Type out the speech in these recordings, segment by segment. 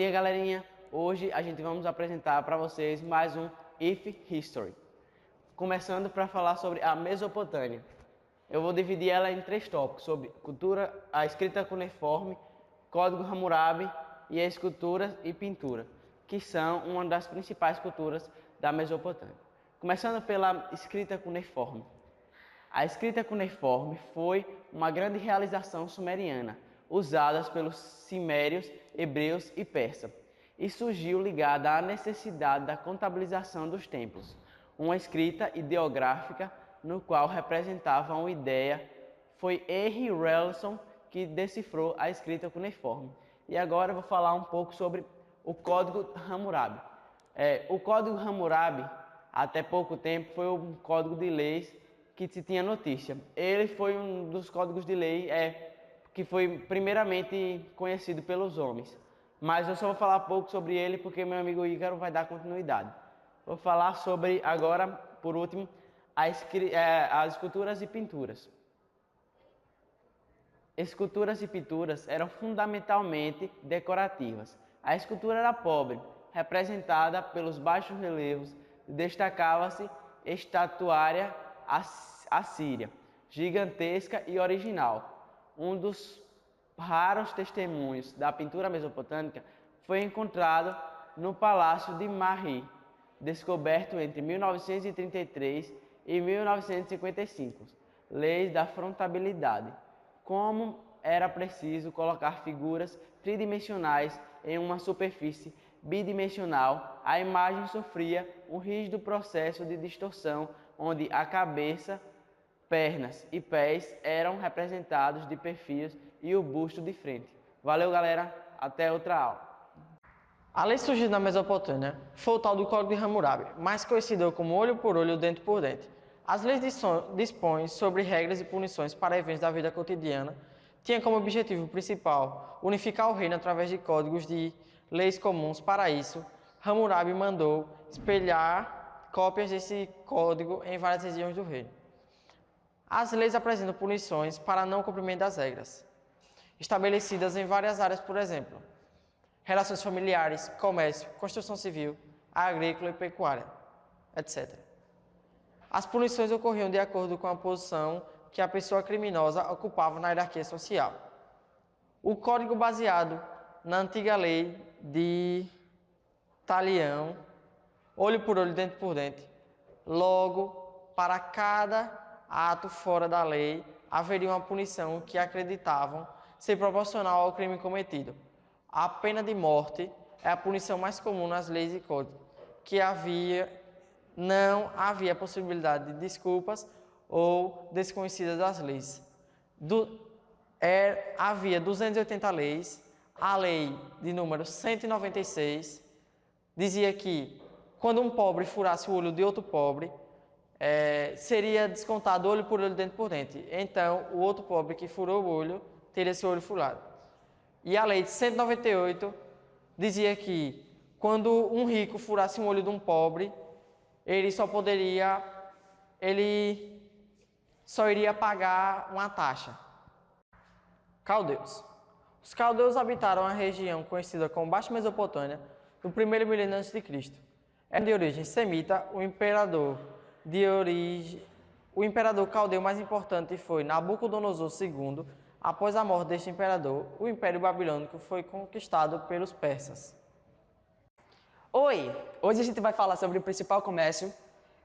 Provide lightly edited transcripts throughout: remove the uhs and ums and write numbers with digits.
dia, galerinha! Hoje a gente vamos apresentar para vocês mais um If History. Começando para falar sobre a Mesopotâmia. Eu vou dividir ela em 3 tópicos, sobre cultura, a escrita cuneiforme, código Hammurabi e a escultura e pintura, que são uma das principais culturas da Mesopotâmia. Começando pela escrita cuneiforme. A escrita cuneiforme foi uma grande realização sumeriana, usada pelos cimérios, hebreus e persas, e surgiu ligada à necessidade da contabilização dos templos, uma escrita ideográfica no qual representava uma ideia. Foi Henry Rawlinson que decifrou a escrita cuneiforme. E agora eu vou falar um pouco sobre o Código Hammurabi. O Código Hammurabi, até pouco tempo, foi um código de leis que se tinha notícia. Ele foi um dos códigos de lei que foi primeiramente conhecido pelos homens. Mas eu só vou falar pouco sobre ele porque meu amigo Ícaro vai dar continuidade. Vou falar sobre, agora, por último, as esculturas e pinturas. Esculturas e pinturas eram fundamentalmente decorativas. A escultura era pobre, representada pelos baixos relevos, destacava-se estatuária assíria, gigantesca e original. Um dos raros testemunhos da pintura mesopotâmica foi encontrado no Palácio de Mahri, descoberto entre 1933 e 1955. Leis da frontabilidade. Como era preciso colocar figuras tridimensionais em uma superfície bidimensional, a imagem sofria um rígido processo de distorção, onde a cabeça, pernas e pés eram representados de perfil e o busto de frente. Valeu, galera! Até outra aula. A lei surgida na Mesopotâmia foi o tal do Código de Hammurabi, mais conhecido como olho por olho, dente por dente. As leis dispõem sobre regras e punições para eventos da vida cotidiana. Tinha como objetivo principal unificar o reino através de códigos de leis comuns. Para isso, Hammurabi mandou espelhar cópias desse código em várias regiões do reino. As leis apresentam punições para não cumprimento das regras, estabelecidas em várias áreas, por exemplo, relações familiares, comércio, construção civil, agrícola e pecuária, etc. As punições ocorriam de acordo com a posição que a pessoa criminosa ocupava na hierarquia social. O código baseado na antiga lei de Talião, olho por olho, dente por dente. Logo, para cada ato fora da lei, haveria uma punição que acreditavam ser proporcional ao crime cometido. A pena de morte é a punição mais comum nas leis e códigos, não havia possibilidade de desculpas ou desconhecidas das leis. Havia 280 leis. A lei de número 196 dizia que quando um pobre furasse o olho de outro pobre, seria descontado olho por olho, dente por dente. Então, o outro pobre que furou o olho teria seu olho furado. E a lei de 198 dizia que quando um rico furasse um olho de um pobre, ele só iria pagar uma taxa. Caldeus. Os caldeus habitaram a região conhecida como Baixa Mesopotâmia no primeiro milênio a.C. Era de origem semita. O imperador caldeu mais importante foi Nabucodonosor II. Após a morte deste imperador, o Império Babilônico foi conquistado pelos persas. Oi! Hoje a gente vai falar sobre o principal comércio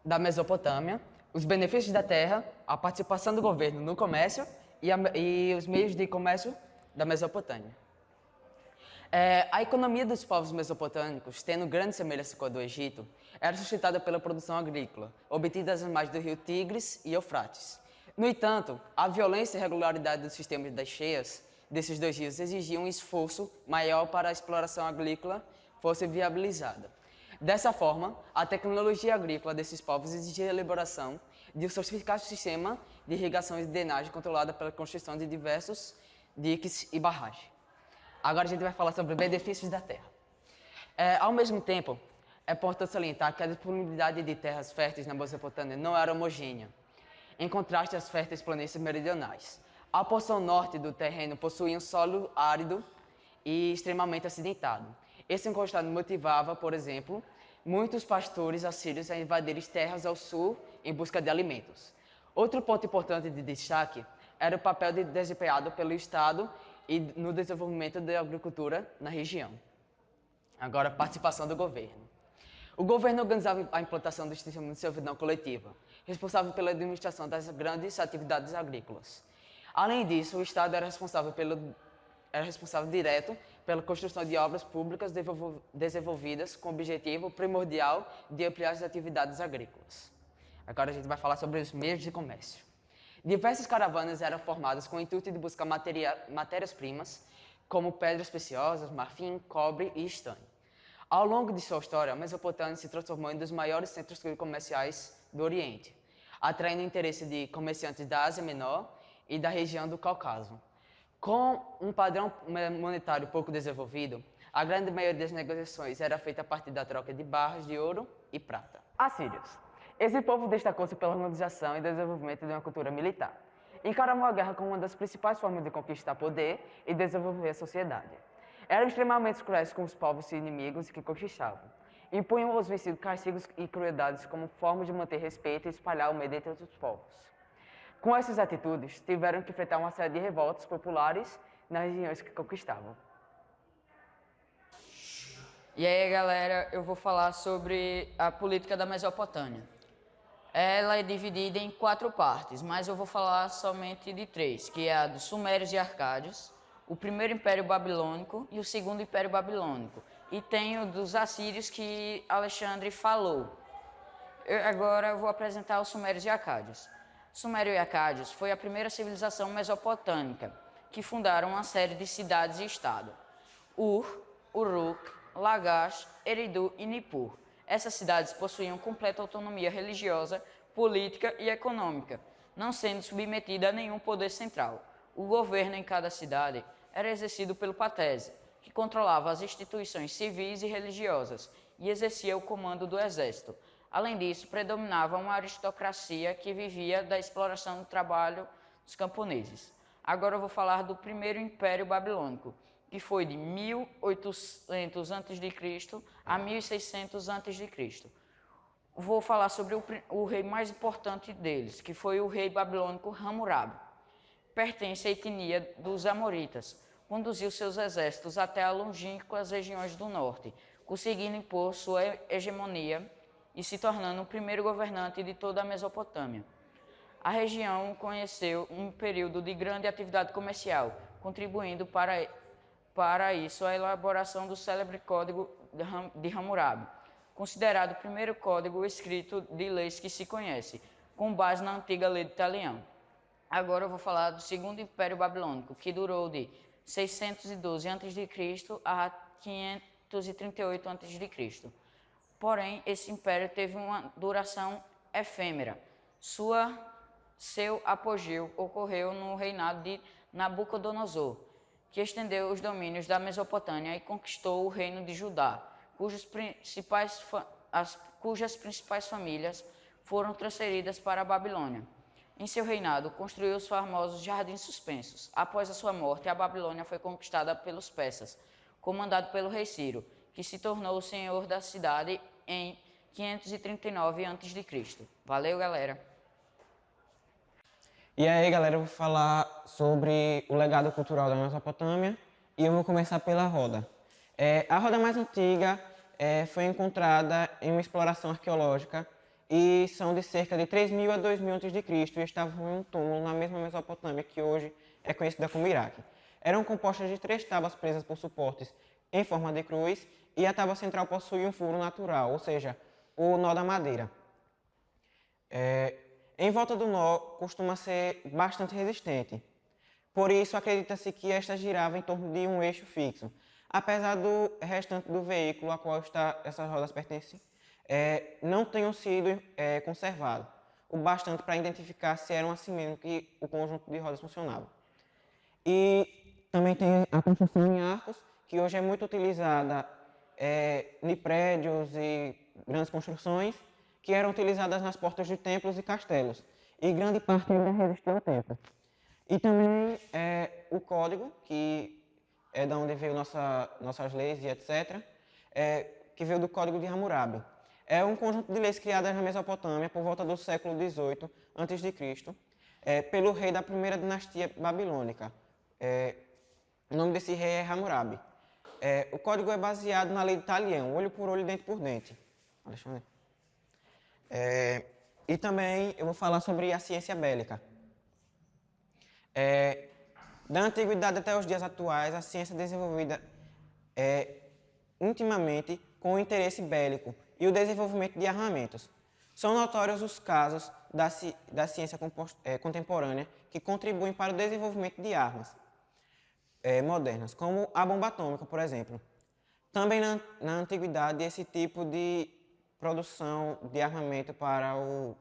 da Mesopotâmia, os benefícios da terra, a participação do governo no comércio e os meios de comércio da Mesopotâmia. A economia dos povos mesopotâmicos, tendo grande semelhança com a do Egito, era sustentada pela produção agrícola, obtida das margens do rio Tigres e Eufrates. No entanto, a violência e irregularidade do sistema das cheias desses dois rios exigiam um esforço maior para a exploração agrícola fosse viabilizada. Dessa forma, a tecnologia agrícola desses povos exigia a elaboração de um sofisticado sistema de irrigação e drenagem controlada pela construção de diversos diques e barragens. Agora a gente vai falar sobre benefícios da terra. Ao mesmo tempo, é importante salientar que a disponibilidade de terras férteis na Mesopotâmia não era homogênea, em contraste às férteis planícies meridionais. A porção norte do terreno possuía um solo árido e extremamente acidentado. Esse encostado motivava, por exemplo, muitos pastores assírios a invadirem terras ao sul em busca de alimentos. Outro ponto importante de destaque era o papel desempenhado pelo Estado e no desenvolvimento da agricultura na região. Agora, participação do governo. O governo organizava a implantação do sistema de servidão coletiva, responsável pela administração das grandes atividades agrícolas. Além disso, o Estado era responsável direto pela construção de obras públicas desenvolvidas com o objetivo primordial de ampliar as atividades agrícolas. Agora a gente vai falar sobre os meios de comércio. Diversas caravanas eram formadas com o intuito de buscar matérias-primas, como pedras preciosas, marfim, cobre e estanho. Ao longo de sua história, a Mesopotâmia se transformou em um dos maiores centros comerciais do Oriente, atraindo o interesse de comerciantes da Ásia Menor e da região do Cáucaso. Com um padrão monetário pouco desenvolvido, a grande maioria das negociações era feita a partir da troca de barras de ouro e prata. Assírios. Esse povo destacou-se pela organização e desenvolvimento de uma cultura militar. Encaravam a guerra como uma das principais formas de conquistar poder e desenvolver a sociedade. Eram extremamente cruéis com os povos inimigos que conquistavam. Impunham aos vencidos castigos e crueldades como forma de manter respeito e espalhar o medo entre os povos. Com essas atitudes, tiveram que enfrentar uma série de revoltas populares nas regiões que conquistavam. E aí, galera, eu vou falar sobre a política da Mesopotâmia. Ela é dividida em 4 partes, mas eu vou falar somente de 3, que é a dos Sumérios e Arcádios, o primeiro Império Babilônico e o segundo Império Babilônico. E tem o dos Assírios que Alexandre falou. Agora eu vou apresentar os Sumérios e Acádios. Sumério e Acádios foi a primeira civilização mesopotâmica, que fundaram uma série de cidades e estados: Ur, Uruk, Lagash, Eridu e Nippur. Essas cidades possuíam completa autonomia religiosa, política e econômica, não sendo submetida a nenhum poder central. O governo em cada cidade era exercido pelo patese, que controlava as instituições civis e religiosas e exercia o comando do exército. Além disso, predominava uma aristocracia que vivia da exploração do trabalho dos camponeses. Agora eu vou falar do primeiro Império Babilônico, que foi de 1800 a.C. a 1600 a.C. Vou falar sobre o rei mais importante deles, que foi o rei babilônico Hammurabi. Pertence à etnia dos Amoritas. Conduziu seus exércitos até as longínquas regiões do norte, conseguindo impor sua hegemonia e se tornando o primeiro governante de toda a Mesopotâmia. A região conheceu um período de grande atividade comercial, contribuindo para isso a elaboração do célebre Código de Hammurabi, considerado o primeiro código escrito de leis que se conhece, com base na antiga lei de Talião. Agora eu vou falar do segundo Império Babilônico, que durou de 612 a.C. a 538 a.C. Porém, esse império teve uma duração efêmera. Seu apogeu ocorreu no reinado de Nabucodonosor, que estendeu os domínios da Mesopotâmia e conquistou o reino de Judá, cujas principais famílias foram transferidas para a Babilônia. Em seu reinado, construiu os famosos Jardins Suspensos. Após a sua morte, a Babilônia foi conquistada pelos persas, comandado pelo rei Ciro, que se tornou o senhor da cidade em 539 a.C. Valeu, galera! E aí, galera, eu vou falar sobre o legado cultural da Mesopotâmia e eu vou começar pela roda. A roda mais antiga foi encontrada em uma exploração arqueológica e são de cerca de 3.000 a 2.000 a.C. e estavam em um túmulo na mesma Mesopotâmia, que hoje é conhecida como Iraque. Eram compostas de 3 tábuas presas por suportes em forma de cruz e a tábua central possuía um furo natural, ou seja, o nó da madeira. Em volta do nó costuma ser bastante resistente. Por isso, acredita-se que esta girava em torno de um eixo fixo. Apesar do restante do veículo a qual essas rodas pertencem, não tenham sido conservados, o bastante para identificar se eram assim mesmo que o conjunto de rodas funcionava. E também tem a construção em arcos, que hoje é muito utilizada em prédios e grandes construções, que eram utilizadas nas portas de templos e castelos, e grande parte ainda resistiu ao tempo. E também o código, que é da onde veio nossas leis e etc., que veio do Código de Hammurabi. É um conjunto de leis criadas na Mesopotâmia por volta do século XVIII a.C., pelo rei da primeira dinastia babilônica. O nome desse rei é Hammurabi. O código é baseado na lei de Talião, olho por olho, dente por dente. Deixa eu ver. E também eu vou falar sobre a ciência bélica. Da antiguidade até os dias atuais, a ciência desenvolvida intimamente com o interesse bélico e o desenvolvimento de armamentos. São notórios os casos da ciência contemporânea que contribuem para o desenvolvimento de armas modernas, como a bomba atômica, por exemplo. Também na antiguidade, esse tipo de produção de armamento para o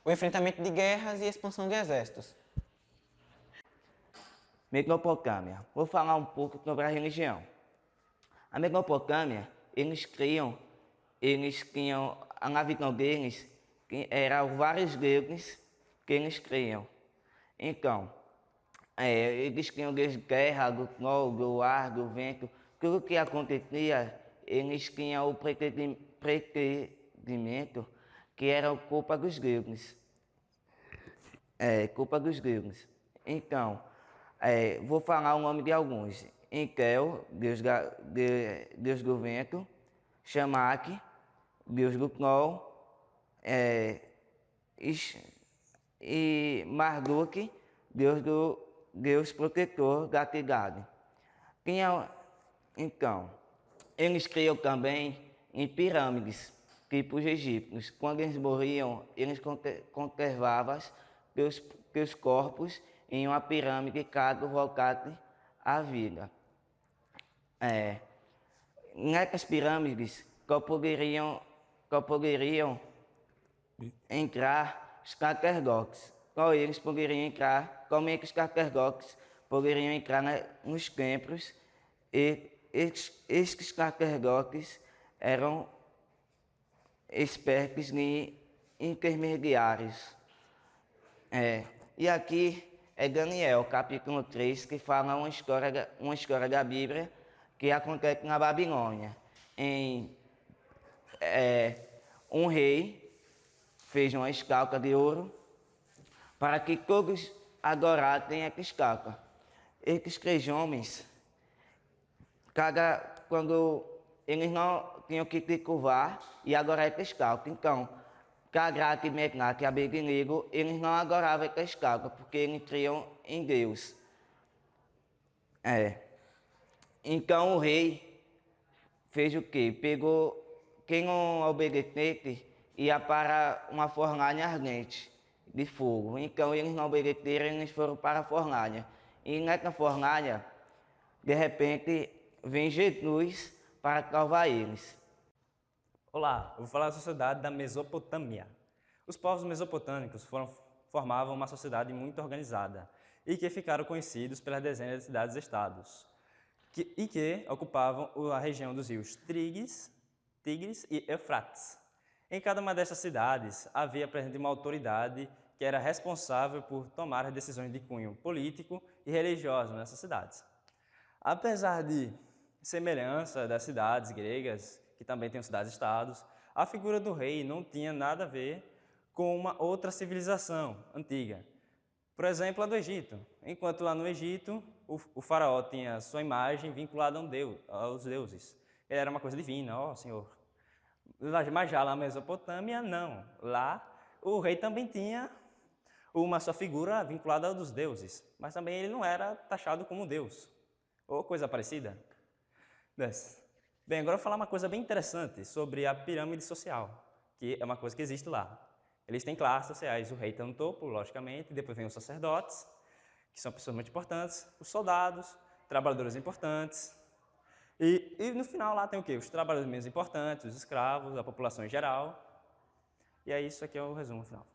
enfrentamento de guerras e expansão de exércitos. Mesopotâmia. Vou falar um pouco sobre a religião. A Mesopotâmia, eles criam a navegação deles, que eram vários deuses que eles criam. Então, eles criam desde guerra, do sol, do ar, do vento. Tudo que acontecia, eles tinham o pretendimento que era culpa dos gregos. Culpa dos gregos. Então, vou falar o nome de alguns. Enkel, Deus do vento. Shamak, Deus do sol. E Marduk, Deus protetor da cidade. Então, eles criam também em pirâmides, tipo os egípcios. Quando eles morriam, eles conservavam seus corpos em uma pirâmide caso voltasse à vida. Nessas pirâmides que poderiam entrar os sacerdotes. Só eles poderiam entrar, somente os sacerdotes poderiam entrar nos templos, e estes sacerdotes eram expertos em intermediários. E aqui é Daniel, capítulo 3, que fala uma história da Bíblia que acontece na Babilônia. Um rei fez uma estátua de ouro para que todos adorassem essa estátua. Esses 3 homens, quando eles não tinham que se curvar e adorar essa estátua. Então, Sadraque, Mesaque e Abednego, eles não adoravam essa estátua, porque eles criam em Deus. Então o rei fez o quê? Pegou quem não obedecesse, ia para uma fornalha ardente de fogo. Então eles não obedeceram, eles foram para a fornalha. E nessa fornalha, de repente, vem Jesus para salvar eles. Olá, eu vou falar da sociedade da Mesopotâmia. Os povos mesopotâmicos formavam uma sociedade muito organizada e que ficaram conhecidos pelas dezenas de cidades-estados, que ocupavam a região dos rios Tigres e Eufrates. Em cada uma dessas cidades havia presente uma autoridade que era responsável por tomar as decisões de cunho político e religioso nessas cidades. Apesar de semelhança das cidades gregas, que também têm cidades-estados, a figura do rei não tinha nada a ver com uma outra civilização antiga. Por exemplo, a do Egito. Enquanto lá no Egito, o faraó tinha sua imagem vinculada aos deuses. Ele era uma coisa divina, ó Senhor. Mas já lá na Mesopotâmia, não. Lá, o rei também tinha uma sua figura vinculada aos deuses, mas também ele não era taxado como Deus, ou coisa parecida. Bem, agora eu vou falar uma coisa bem interessante sobre a pirâmide social, que é uma coisa que existe lá. Eles têm classes sociais, o rei está no topo, logicamente, depois vem os sacerdotes, que são pessoas muito importantes, os soldados, trabalhadores importantes, e no final lá tem o quê? Os trabalhadores menos importantes, os escravos, a população em geral, e é isso aqui é o resumo final.